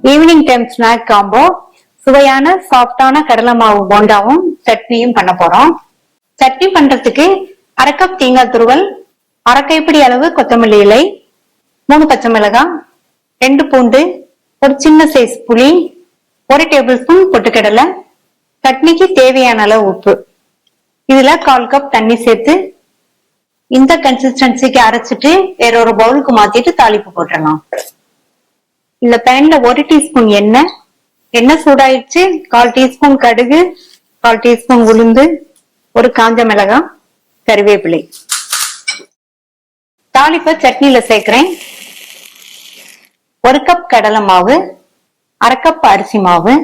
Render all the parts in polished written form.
Evening time snack combo சுவையான சாஃப்டான கடலை மாவு போண்டாவும் சட்னியும் பண்ண போறோம். சட்னி பண்றதுக்கு 1/2 கப் தேங்காய் துருவல், 1/2 கைப்பிடி அளவு கொத்தமல்லி இலை, 3 பச்சை மிளகாய், 2 பூண்டு, ஒரு சின்ன சைஸ் புளி, 1 டேபிள் ஸ்பூன் பொட்டுக்கடலை, சட்னிக்கு தேவையான அளவு உப்பு. இதுல 1/4 கப் தண்ணி சேர்த்து இந்த கன்சிஸ்டன்சிக்கு அரைச்சிட்டு வேற ஒரு பவுலுக்கு மாத்திட்டு தாளிப்பு போட்டுடலாம். இந்த பேன்ல 1 டீஸ்பூன் எண்ணெய் சூடாயிடுச்சு. 1/4 டீஸ்பூன் கடுகு, 1/4 டீஸ்பூன் உளுந்து, ஒரு காஞ்ச மிளகாய், கறிவேப்பிலை. தாளிப்பை சட்னியில சேர்க்கிறேன். 1 கப் கடலை மாவு, 1/2 கப் அரிசி மாவு,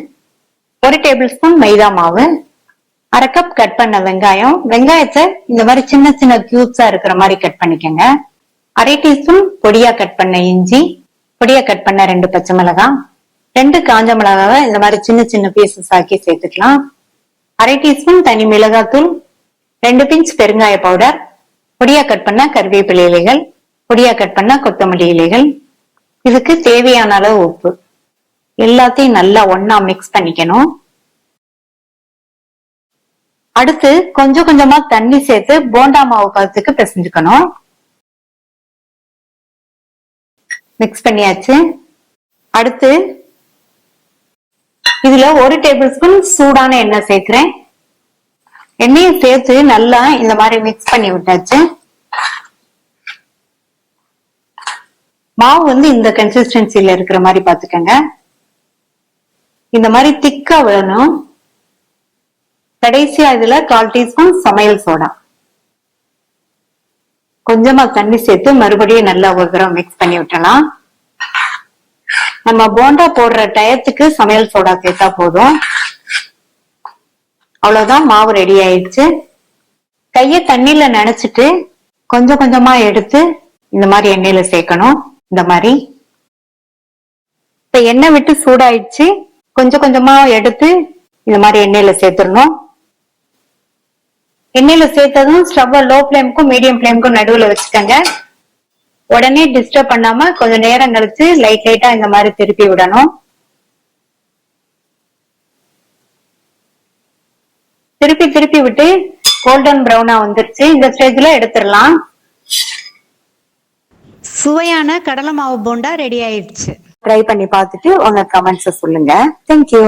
1 டேபிள் ஸ்பூன் மைதா மாவு, 1/2 கப் கட் பண்ண வெங்காயம். வெங்காயத்தை இந்த மாதிரி சின்ன சின்ன கியூப்ஸா இருக்கிற மாதிரி கட் பண்ணிக்கோங்க. 1/2 டீஸ்பூன் பொடியா கட் பண்ண இஞ்சி, பொடியா கட் பண்ண 2 பச்சை மிளகாய், 2 காஞ்ச மிளகாவை இந்த மாதிரி சின்ன சின்ன பீசஸ் ஆக்கி சேர்த்துக்கலாம். 1/2 டீஸ்பூன் தனி மிளகாத்தூள், 2 பிஞ்ச் பெருங்காய பவுடர், பொடியா கட் பண்ண கறிவேப்பிலை இலைகள், பொடியா கட் பண்ண கொத்தமல்லி இலைகள். இதுக்கு தேவையான அளவு உப்பு. எல்லாத்தையும் நல்லா ஒண்ணா மிக்ஸ் பண்ணிக்கணும். அடுத்து கொஞ்சம் கொஞ்சமா தண்ணி சேர்த்து போண்டா மாவு பதத்துக்கு பிசைஞ்சுக்கணும். மிக்ஸ் பண்ணியாச்சு. அடுத்து இதுல 1 டேபிள் ஸ்பூன் சூடான எண்ணெய் சேர்க்கிறேன். எண்ணெயை சேர்த்து நல்லா இந்த மாதிரி மிக்ஸ் பண்ணி விட்டாச்சு. மாவு இந்த கன்சிஸ்டன்சில இருக்கிற மாதிரி பாத்துக்கங்க. இந்த மாதிரி திக்கா வேணும். கடைசியா இதுல 1/4 டீஸ்பூன் சமையல் சோடா, கொஞ்சமா தண்ணி சேர்த்து மறுபடியும் நல்லா ஒரு தடவை மிக்ஸ் பண்ணி விட்டலாம். நம்ம போண்டா போடுற டயத்துக்கு சமையல் சோடா சேர்த்தா போதும். அவ்வளவுதான், மாவு ரெடி ஆயிடுச்சு. கைய தண்ணியில நனைச்சிட்டு கொஞ்சம் கொஞ்சமா எடுத்து இந்த மாதிரி எண்ணெயில சேர்க்கணும். இந்த மாதிரி இப்ப எண்ணெய் விட்டு சூடாயிடுச்சு. கொஞ்சம் கொஞ்சமா எடுத்து இந்த மாதிரி எண்ணெயில சேர்த்துடணும். எண்ணெயில சேர்த்ததும் ஸ்டவ் லோ ஃபிளேமுக்கும் மீடியம் ஃபிளேமுக்கும் நடுவுல வச்சுக்கோங்க. உடனே டிஸ்டர்ப் பண்ணாம கொஞ்சம் நேரம் கழிச்சு லைட்டா இந்த மாதிரி திருப்பி விடணும். திருப்பி விட்டு கோல்டன் பிரவுனா வந்துருச்சு. இந்த ஸ்டேஜ்ல எடுத்துடலாம். சுவையான கடலை மாவு போண்டா ரெடி ஆயிடுச்சு. ட்ரை பண்ணி பார்த்துட்டு உங்க கமெண்ட்ஸ் சொல்லுங்க. தேங்க்யூ.